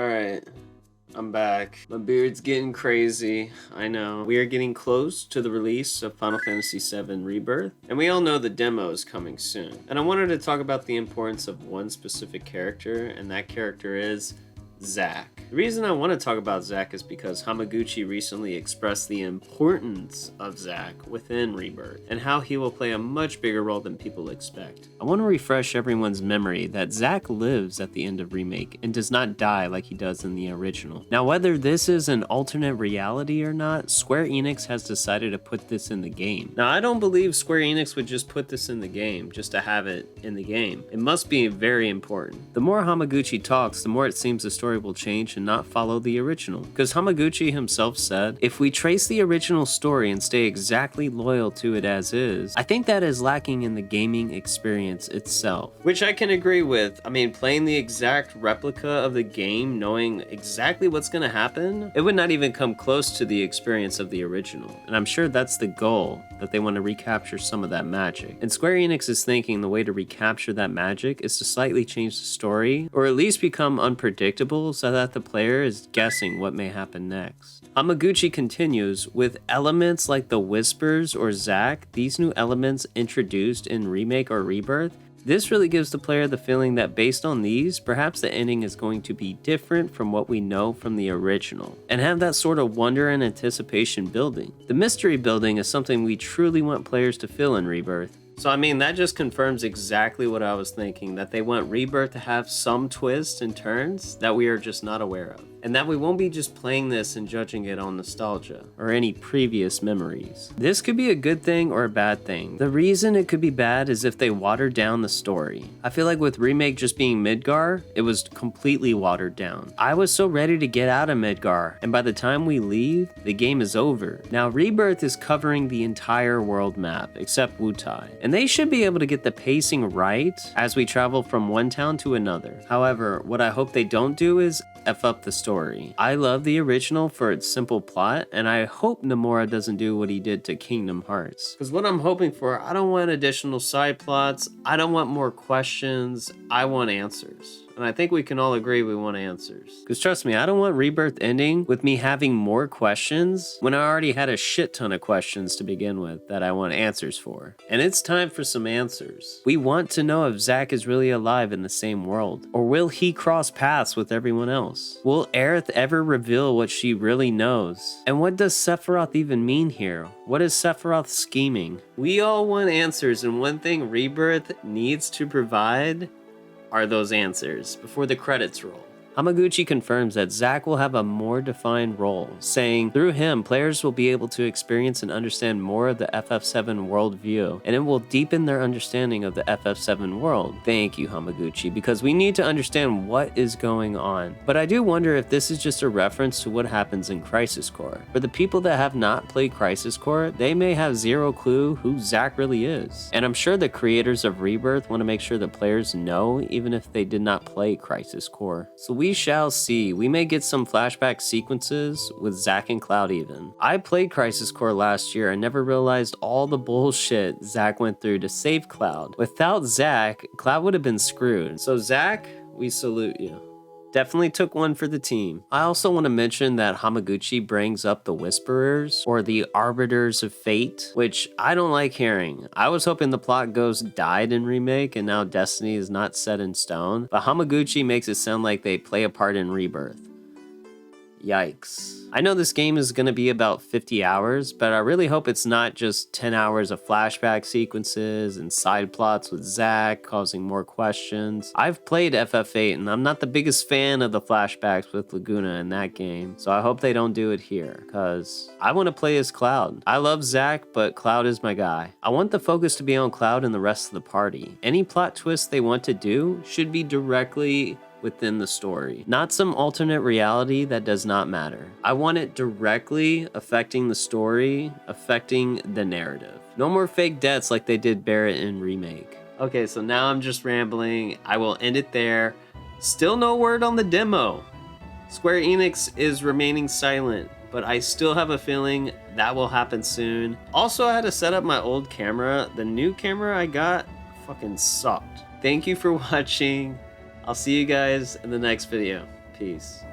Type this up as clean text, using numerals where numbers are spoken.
Alright, I'm back. My beard's getting crazy, I know. We are getting close to the release of Final Fantasy VII Rebirth, and we all know the demo is coming soon. And I wanted to talk about the importance of one specific character, and that character is Zack. The reason I want to talk about Zack is because Hamaguchi recently expressed the importance of Zack within Rebirth, and how he will play a much bigger role than people expect. I want to refresh everyone's memory that Zack lives at the end of Remake and does not die like he does in the original. Now, whether this is an alternate reality or not, Square Enix has decided to put this in the game. Now, I don't believe Square Enix would just put this in the game just to have it in the game. It must be very important. The more Hamaguchi talks, the more it seems the story will change and not follow the original. Because Hamaguchi himself said, if we trace the original story and stay exactly loyal to it as is, I think that is lacking in the gaming experience itself. Which I can agree with. I mean, playing the exact replica of the game, knowing exactly what's going to happen, it would not even come close to the experience of the original. And I'm sure that's the goal, that they want to recapture some of that magic. And Square Enix is thinking the way to recapture that magic is to slightly change the story, or at least become unpredictable so that the player is guessing what may happen next. Hamaguchi continues, with elements like the Whispers or Zack, these new elements introduced in Remake or Rebirth, this really gives the player the feeling that based on these, perhaps the ending is going to be different from what we know from the original, and have that sort of wonder and anticipation building. The mystery building is something we truly want players to feel in Rebirth. So I mean, that just confirms exactly what I was thinking, that they want Rebirth to have some twists and turns that we are just not aware of. And that we won't be just playing this and judging it on nostalgia or any previous memories. This could be a good thing or a bad thing. The reason it could be bad is if they water down the story. I feel like with Remake just being Midgar, it was completely watered down. I was so ready to get out of Midgar, and by the time we leave, the game is over. Now Rebirth is covering the entire world map except Wutai, and they should be able to get the pacing right as we travel from one town to another. However, what I hope they don't do is F up the story. I love the original for its simple plot, and I hope Nomura doesn't do what he did to Kingdom Hearts. Because what I'm hoping for, I don't want additional side plots, I don't want more questions, I want answers. And I think we can all agree we want answers. Because trust me, I don't want Rebirth ending with me having more questions when I already had a shit ton of questions to begin with that I want answers for. And it's time for some answers. We want to know if Zack is really alive in the same world, or will he cross paths with everyone else? Will Aerith ever reveal what she really knows? And what does Sephiroth even mean here? What is Sephiroth scheming? We all want answers, and one thing Rebirth needs to provide are those answers before the credits roll. Hamaguchi confirms that Zack will have a more defined role, saying, through him, players will be able to experience and understand more of the Ff7 worldview, and it will deepen their understanding of the Ff7 world. Thank you, Hamaguchi, because we need to understand what is going on. But I do wonder if this is just a reference to what happens in Crisis Core. For the people that have not played Crisis Core, they may have zero clue who Zack really is. And I'm sure the creators of Rebirth want to make sure that players know, even if they did not play Crisis Core. So we shall see. We may get some flashback sequences with Zack and Cloud even. I played Crisis Core last year and never realized all the bullshit Zack went through to save Cloud. Without Zack, Cloud would have been screwed. So Zack, we salute you. Definitely took one for the team. I also want to mention that Hamaguchi brings up the Whisperers, or the Arbiters of Fate, which I don't like hearing. I was hoping the plot ghost died in Remake and now Destiny is not set in stone, but Hamaguchi makes it sound like they play a part in Rebirth. Yikes. I know this game is going to be about 50 hours, but I really hope it's not just 10 hours of flashback sequences and side plots with Zack causing more questions. I've played FF8 and I'm not the biggest fan of the flashbacks with Laguna in that game, so I hope they don't do it here, because I want to play as Cloud. I love Zack, but Cloud is my guy. I want the focus to be on Cloud and the rest of the party. Any plot twists they want to do should be directly within the story, not some alternate reality that does not matter. I want it directly affecting the story, affecting the narrative. No more fake deaths like they did Barrett in Remake. Okay, so now I'm just rambling. I will end it there. Still no word on the demo. Square Enix is remaining silent, but I still have a feeling that will happen soon. Also, I had to set up my old camera. The new camera I got fucking sucked. Thank you for watching. I'll see you guys in the next video. Peace.